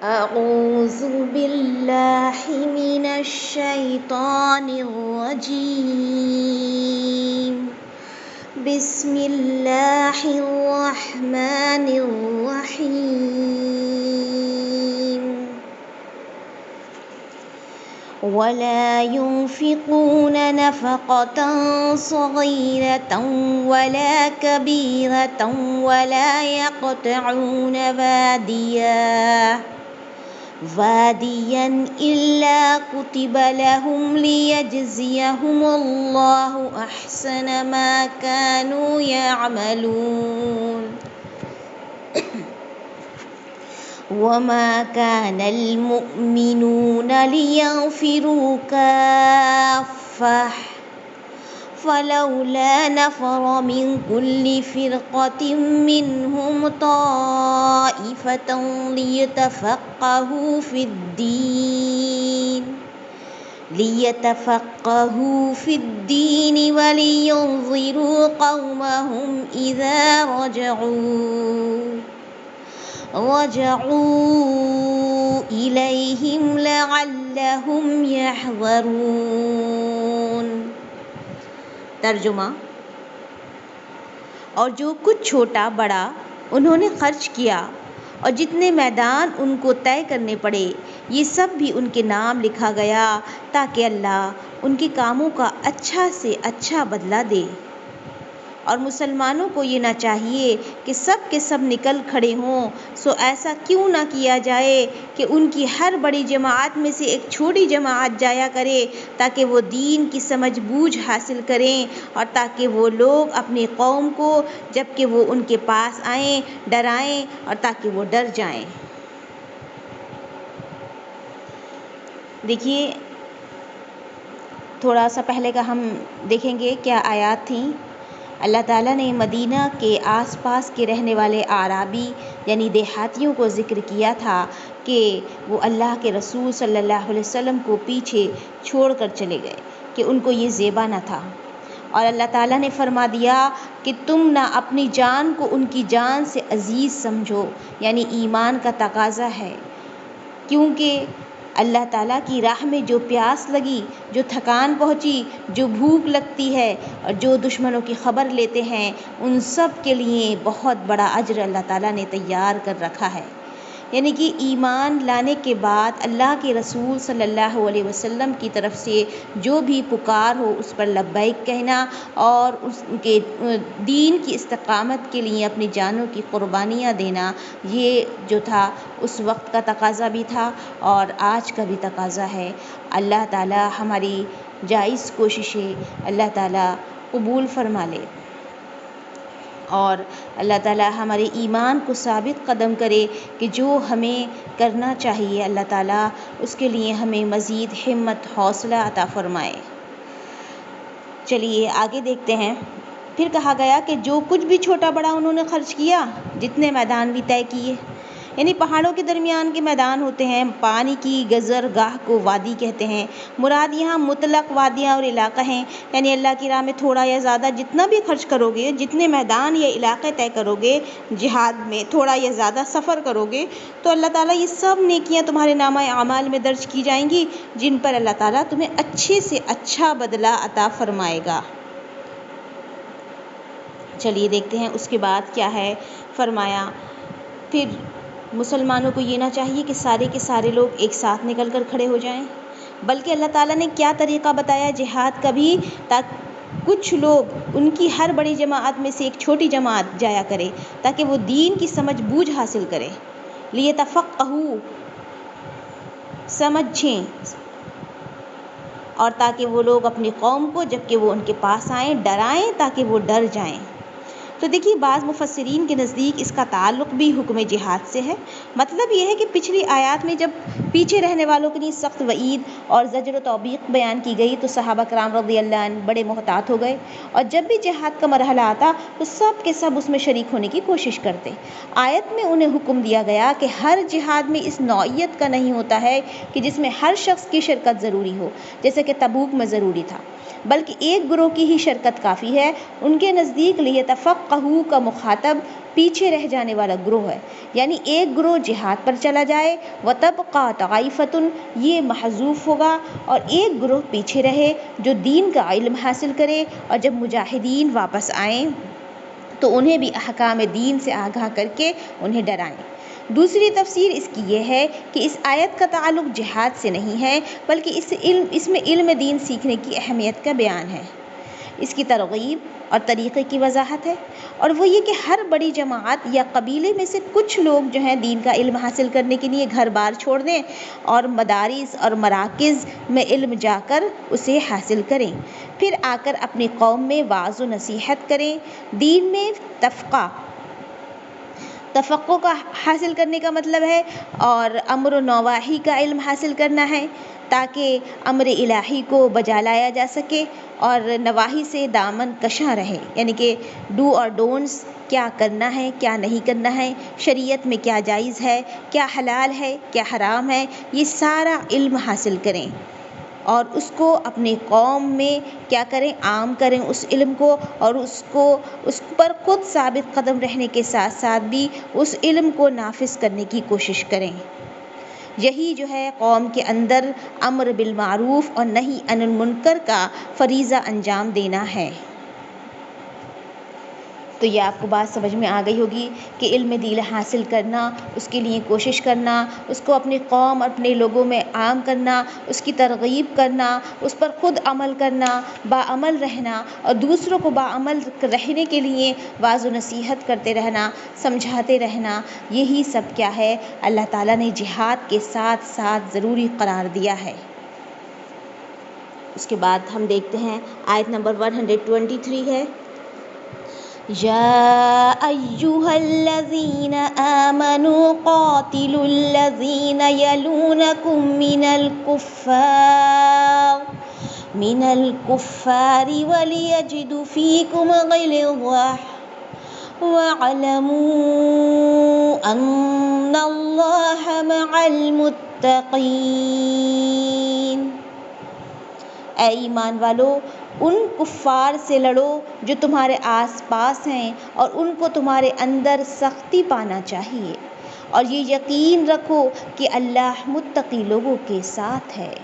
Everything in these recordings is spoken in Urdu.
أعوذ بالله من الشيطان الرجيم. بسم الله الرحمن الرحيم. ولا ينفقون نفقة صغيرة ولا كبيرة ولا يقطعون واديا إلا كتب لهم ليجزيهم الله أحسن ما كانوا يعملون. وما كان المؤمنون لينفروا كافة فلولا نفر من كل فرقة منهم طائفة ليتفقهوا في الدين ولينذروا قومهم إذا رجعوا إليهم لعلهم يحذرون. ترجمہ: اور جو کچھ چھوٹا بڑا انہوں نے خرچ کیا اور جتنے میدان ان کو طے کرنے پڑے، یہ سب بھی ان کے نام لکھا گیا تاکہ اللہ ان کے کاموں کا اچھا سے اچھا بدلہ دے. اور مسلمانوں کو یہ نہ چاہیے کہ سب کے سب نکل کھڑے ہوں، سو ایسا کیوں نہ کیا جائے کہ ان کی ہر بڑی جماعت میں سے ایک چھوٹی جماعت جایا کرے تاکہ وہ دین کی سمجھ بوجھ حاصل کریں اور تاکہ وہ لوگ اپنی قوم کو جب کہ وہ ان کے پاس آئیں ڈرائیں اور تاکہ وہ ڈر جائیں. دیکھیے، تھوڑا سا پہلے کا ہم دیکھیں گے کیا آیات تھیں. اللہ تعالیٰ نے مدینہ کے آس پاس کے رہنے والے اعرابی یعنی دیہاتیوں کو ذکر کیا تھا کہ وہ اللہ کے رسول صلی اللہ علیہ وسلم کو پیچھے چھوڑ کر چلے گئے کہ ان کو یہ زیبا نہ تھا. اور اللہ تعالیٰ نے فرما دیا کہ تم نہ اپنی جان کو ان کی جان سے عزیز سمجھو، یعنی ایمان کا تقاضا ہے، کیونکہ اللہ تعالیٰ کی راہ میں جو پیاس لگی، جو تھکان پہنچی، جو بھوک لگتی ہے اور جو دشمنوں کی خبر لیتے ہیں، ان سب کے لیے بہت بڑا اجر اللہ تعالیٰ نے تیار کر رکھا ہے. یعنی کہ ایمان لانے کے بعد اللہ کے رسول صلی اللہ علیہ وسلم کی طرف سے جو بھی پکار ہو اس پر لبیک کہنا اور اس کے دین کی استقامت کے لیے اپنی جانوں کی قربانیاں دینا، یہ جو تھا اس وقت کا تقاضا بھی تھا اور آج کا بھی تقاضا ہے. اللہ تعالیٰ ہماری جائز کوششیں اللہ تعالیٰ قبول فرما لے اور اللہ تعالیٰ ہمارے ایمان کو ثابت قدم کرے کہ جو ہمیں کرنا چاہیے اللہ تعالیٰ اس کے لیے ہمیں مزید ہمت حوصلہ عطا فرمائے. چلیے آگے دیکھتے ہیں. پھر کہا گیا کہ جو کچھ بھی چھوٹا بڑا انہوں نے خرچ کیا، جتنے میدان بھی طے کیے، یعنی پہاڑوں کے درمیان کے میدان ہوتے ہیں، پانی کی گزرگاہ کو وادی کہتے ہیں. مراد یہاں مطلق وادیاں اور علاقہ ہیں، یعنی اللہ کی راہ میں تھوڑا یا زیادہ جتنا بھی خرچ کرو گے، جتنے میدان یا علاقے طے کرو گے، جہاد میں تھوڑا یا زیادہ سفر کرو گے، تو اللہ تعالیٰ یہ سب نیکیاں تمہارے نامہ اعمال میں درج کی جائیں گی، جن پر اللہ تعالیٰ تمہیں اچھے سے اچھا بدلہ عطا فرمائے گا. چلیے دیکھتے ہیں اس کے بعد کیا ہے. فرمایا پھر مسلمانوں کو یہ نہ چاہیے کہ سارے کے سارے لوگ ایک ساتھ نکل کر کھڑے ہو جائیں، بلکہ اللہ تعالیٰ نے کیا طریقہ بتایا جہاد کا بھی، تاکہ کچھ لوگ ان کی ہر بڑی جماعت میں سے ایک چھوٹی جماعت جایا کرے تاکہ وہ دین کی سمجھ بوجھ حاصل کرے. لیتفقہوا، سمجھیں، اور تاکہ وہ لوگ اپنی قوم کو جب کہ وہ ان کے پاس آئیں ڈرائیں تاکہ وہ ڈر جائیں. تو دیکھیے بعض مفسرین کے نزدیک اس کا تعلق بھی حکم جہاد سے ہے. مطلب یہ ہے کہ پچھلی آیات میں جب پیچھے رہنے والوں کے لیے سخت وعید اور زجر و توبیخ بیان کی گئی تو صحابہ کرام رضی اللہ عنہ بڑے محتاط ہو گئے، اور جب بھی جہاد کا مرحلہ آتا تو سب کے سب اس میں شریک ہونے کی کوشش کرتے. آیت میں انہیں حکم دیا گیا کہ ہر جہاد میں اس نوعیت کا نہیں ہوتا ہے کہ جس میں ہر شخص کی شرکت ضروری ہو، جیسے کہ تبوک میں ضروری تھا، بلکہ ایک گروہ کی ہی شرکت کافی ہے. ان کے نزدیک لیتفقہوا تفقہوا کا مخاطب پیچھے رہ جانے والا گروہ ہے، یعنی ایک گروہ جہاد پر چلا جائے، وتبقى طائفة یہ محذوف ہوگا، اور ایک گروہ پیچھے رہے جو دین کا علم حاصل کرے، اور جب مجاہدین واپس آئیں تو انہیں بھی احکام دین سے آگاہ کر کے انہیں ڈرائیں۔ دوسری تفسیر اس کی یہ ہے کہ اس آیت کا تعلق جہاد سے نہیں ہے، بلکہ اس میں علم دین سیکھنے کی اہمیت کا بیان ہے، اس کی ترغیب اور طریقے کی وضاحت ہے، اور وہ یہ کہ ہر بڑی جماعت یا قبیلے میں سے کچھ لوگ جو ہیں دین کا علم حاصل کرنے کے لیے گھر بار چھوڑ دیں اور مدارس اور مراکز میں علم جا کر اسے حاصل کریں، پھر آ کر اپنی قوم میں وعظ و نصیحت کریں۔ دین میں تفقہ کا حاصل کرنے کا مطلب ہے اور امر و نواہی کا علم حاصل کرنا ہے، تاکہ امر الہی کو بجا لایا جا سکے اور نواہی سے دامن کشاں رہے، یعنی کہ ڈو اور ڈونٹس، کیا کرنا ہے کیا نہیں کرنا ہے، شریعت میں کیا جائز ہے، کیا حلال ہے کیا حرام ہے، یہ سارا علم حاصل کریں اور اس کو اپنے قوم میں کیا کریں، عام کریں اس علم کو، اور اس پر خود ثابت قدم رہنے کے ساتھ ساتھ بھی اس علم کو نافذ کرنے کی کوشش کریں۔ یہی جو ہے قوم کے اندر امر بالمعروف اور نہی عن المنکر کا فریضہ انجام دینا ہے۔ تو یہ آپ کو بات سمجھ میں آ گئی ہوگی کہ علم دین حاصل کرنا، اس کے لیے کوشش کرنا، اس کو اپنی قوم اور اپنے لوگوں میں عام کرنا، اس کی ترغیب کرنا، اس پر خود عمل کرنا، باعمل رہنا اور دوسروں کو باعمل رہنے کے لیے وعظ و نصیحت کرتے رہنا، سمجھاتے رہنا، یہی سب کیا ہے اللہ تعالیٰ نے جہاد کے ساتھ ساتھ ضروری قرار دیا ہے۔ اس کے بعد ہم دیکھتے ہیں آیت نمبر 123 ہے، یا ایھا الذین آمنوا قاتلوا الذین یلونکم من الکفار ولیجدوا فیکم غلظہ واعلموا ان اللہ مع المتقین۔ اے ایمان والو، ان کفار سے لڑو جو تمہارے آس پاس ہیں، اور ان کو تمہارے اندر سختی پانا چاہیے، اور یہ یقین رکھو کہ اللہ متقی لوگوں کے ساتھ ہے۔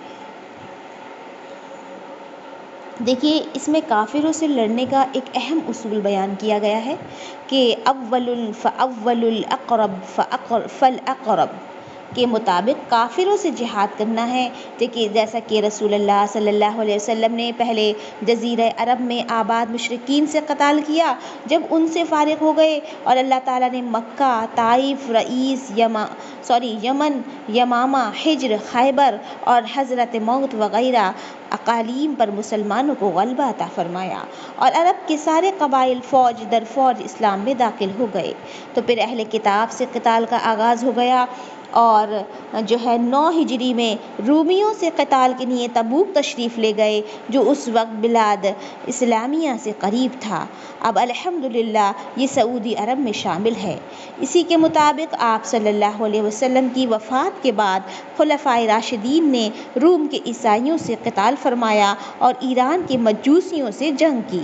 دیکھیے اس میں کافروں سے لڑنے کا ایک اہم اصول بیان کیا گیا ہے کہ اول فاول الاقرب فالاقرب کے مطابق کافروں سے جہاد کرنا ہے، دیکھیے جیسا کہ رسول اللہ صلی اللہ علیہ وسلم نے پہلے جزیرہ عرب میں آباد مشرکین سے قتال کیا، جب ان سے فارغ ہو گئے اور اللہ تعالیٰ نے مکہ، طائف، رئیس، یمن، یمامہ، حجر، خیبر اور حضرت موت وغیرہ اقالیم پر مسلمانوں کو غلبہ عطا فرمایا، اور عرب کے سارے قبائل فوج در فوج اسلام میں داخل ہو گئے، تو پھر اہل کتاب سے قتال کا آغاز ہو گیا، اور جو ہے 9 ہجری میں رومیوں سے قتال کے لیے تبوک تشریف لے گئے، جو اس وقت بلاد اسلامیہ سے قریب تھا، اب الحمدللہ یہ سعودی عرب میں شامل ہے۔ اسی کے مطابق آپ صلی اللہ علیہ وسلم کی وفات کے بعد خلفائے راشدین نے روم کے عیسائیوں سے قتال فرمایا اور ایران کے مجوسیوں سے جنگ کی۔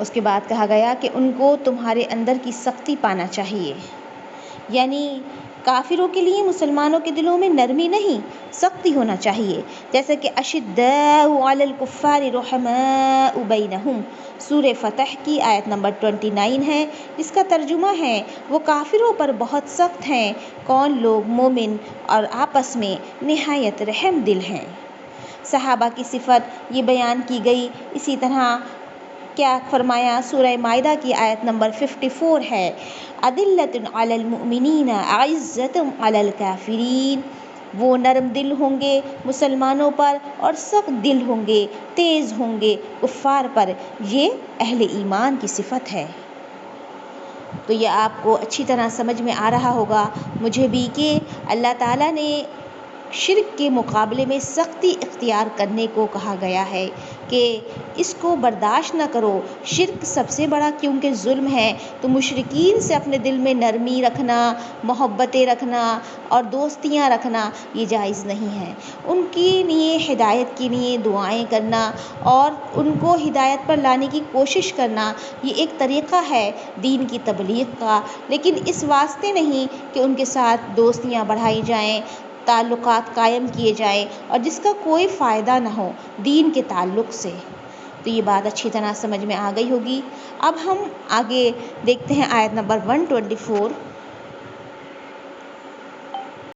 اس کے بعد کہا گیا کہ ان کو تمہارے اندر کی سختی پانا چاہیے، یعنی کافروں کے لیے مسلمانوں کے دلوں میں نرمی نہیں، سختی ہونا چاہیے، جیسے کہ اشداء علی الکفار رحماء بینہم، سورہ فتح کی آیت نمبر 29 ہے، جس کا ترجمہ ہے وہ کافروں پر بہت سخت ہیں، کون لوگ مومن اور آپس میں نہایت رحم دل ہیں۔ صحابہ کی صفت یہ بیان کی گئی، اسی طرح کیا فرمایا، سورہ مائدہ کی آیت نمبر 54 ہے، اذلۃ علی المؤمنین اعزۃ علی الکافرین، وہ نرم دل ہوں گے مسلمانوں پر اور سخت دل ہوں گے، تیز ہوں گے کفار پر، یہ اہل ایمان کی صفت ہے۔ تو یہ آپ کو اچھی طرح سمجھ میں آ رہا ہوگا، مجھے بھی، کہ اللہ تعالیٰ نے شرک کے مقابلے میں سختی اختیار کرنے کو کہا گیا ہے کہ اس کو برداشت نہ کرو۔ شرک سب سے بڑا کیونکہ ظلم ہے، تو مشرکین سے اپنے دل میں نرمی رکھنا، محبتیں رکھنا اور دوستیاں رکھنا یہ جائز نہیں ہے۔ ان کے لیے ہدایت کے لیے دعائیں کرنا اور ان کو ہدایت پر لانے کی کوشش کرنا یہ ایک طریقہ ہے دین کی تبلیغ کا، لیکن اس واسطے نہیں کہ ان کے ساتھ دوستیاں بڑھائی جائیں، تعلقات قائم کیے جائیں اور جس کا کوئی فائدہ نہ ہو دین کے تعلق سے۔ تو یہ بات اچھی طرح سمجھ میں آ گئی ہوگی۔ اب ہم آگے دیکھتے ہیں آیت نمبر 124۔